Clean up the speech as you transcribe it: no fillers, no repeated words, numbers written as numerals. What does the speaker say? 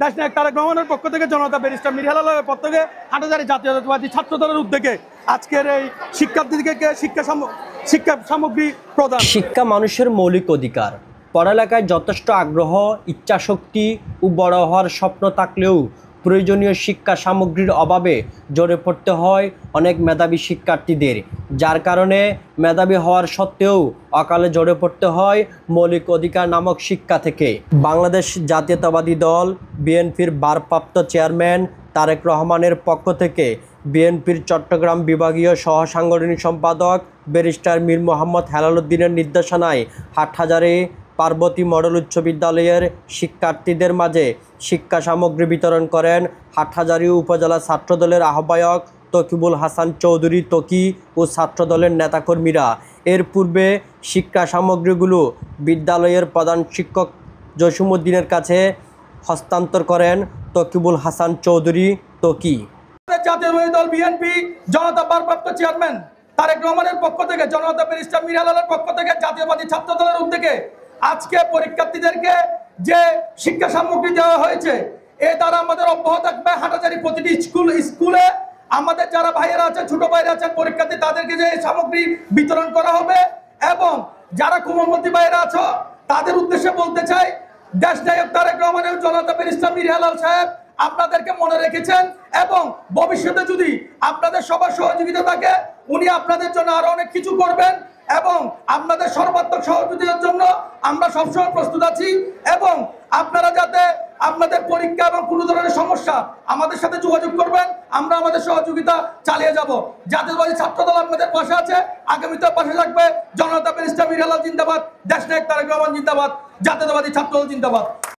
দেশনায়ক তারেক রহমানের পক্ষ থেকে জনতা ব্যারিস্টার মীর হেলালের পক্ষ থেকে হাটহাজারী জাতীয়তাবাদী ছাত্র দলের উদ্যোগে আজকের এই শিক্ষার্থীদেরকে শিক্ষা সামগ্রী প্রদান। শিক্ষা মানুষের মৌলিক অধিকার। পড়ালেখায় যথেষ্ট আগ্রহ, ইচ্ছাশক্তি ও বড় হওয়ার স্বপ্ন থাকলেও প্রয়োজনীয় শিক্ষা সামগ্রীর অভাবে ঝরে পড়তে হয় অনেক মেধাবী শিক্ষার্থীদের, যার কারণে মেধাবী হওয়ার সত্ত্বেও অকালে ঝরে পড়তে হয় মৌলিক অধিকার নামক শিক্ষা থেকে। বাংলাদেশ জাতীয়তাবাদী দল বিএনপির ভারপ্রাপ্ত চেয়ারম্যান তারেক রহমানের পক্ষ থেকে বিএনপির চট্টগ্রাম বিভাগীয় সহ সাংগঠনিক সম্পাদক ব্যারিস্টার মীর মোহাম্মদ হেলাল উদ্দিনের নির্দেশনায় হাটহাজারী পার্বতী মডেল উচ্চ বিদ্যালয়ের শিক্ষার্থীদের মাঝে শিক্ষা সামগ্রী বিতরণ করেন হাটহাজারী উপজেলা ছাত্রদলের আহ্বায়ক তকিবুল হাসান চৌধুরী তকি ও ছাত্রদলের নেতাকর্মীরা। এর পূর্বে শিক্ষা সামগ্রীগুলো বিদ্যালয়ের প্রধান শিক্ষক জসিমউদ্দিনের কাছে হস্তান্তর করেন তকিবুল হাসান চৌধুরী তকি। জাতীয়তাবাদী দল বিএনপি জনতা ভারপ্রাপ্ত চেয়ারম্যান তারেক রহমানের পক্ষ থেকে জনতা ব্যারিস্টার মীর হেলালের পক্ষ থেকে জাতীয়তাবাদী ছাত্র দলের উদ্যোগে আজকে পরীক্ষার্থীদেরকে যে শিক্ষা সামগ্রী দেওয়া হয়েছে এ দ্বারা আমাদের অব্যাহত থাকবে। হাটহাজারী প্রতিটি স্কুলে আমাদের যারা ভাইয়েরা আছেন, ছোট ভাইয়েরা আছেন, পরীক্ষার্থী তাদেরকে যে সামগ্রী বিতরণ করা হবে। এবং যারা কোমলমতি ভাইয়েরা আছো তাদের উদ্দেশ্যে বলতে চাই, দেশনায়ক তারেক রহমানের জনতা ব্যারিস্টার মীর হেলাল সাহেব আপনাদেরকে মনে রেখেছেন এবং ভবিষ্যতে যদি আপনাদের সবার সহযোগিতা থাকে উনি আপনাদের জন্য আরো অনেক কিছু করবেন এবং আপনাদের সর্বাত্মক সহযোগিতার জন্য আমরা সবসময় প্রস্তুত আছি। এবং আপনারা যাতে আপনাদের পরীক্ষা এবং কোনো ধরনের সমস্যা আমাদের সাথে যোগাযোগ করবেন, আমরা আমাদের সহযোগিতা চালিয়ে যাব। জাতীয়তাবাদী ছাত্রদল আপনাদের পাশে আছে, আগামীতে পাশে থাকবে। জনতা ব্যারিস্টার মীর হেলাল জিন্দাবাদ, দেশনায়ক তারেক রহমান জিন্দাবাদ, জাতীয়তাবাদী ছাত্রদল জিন্দাবাদ।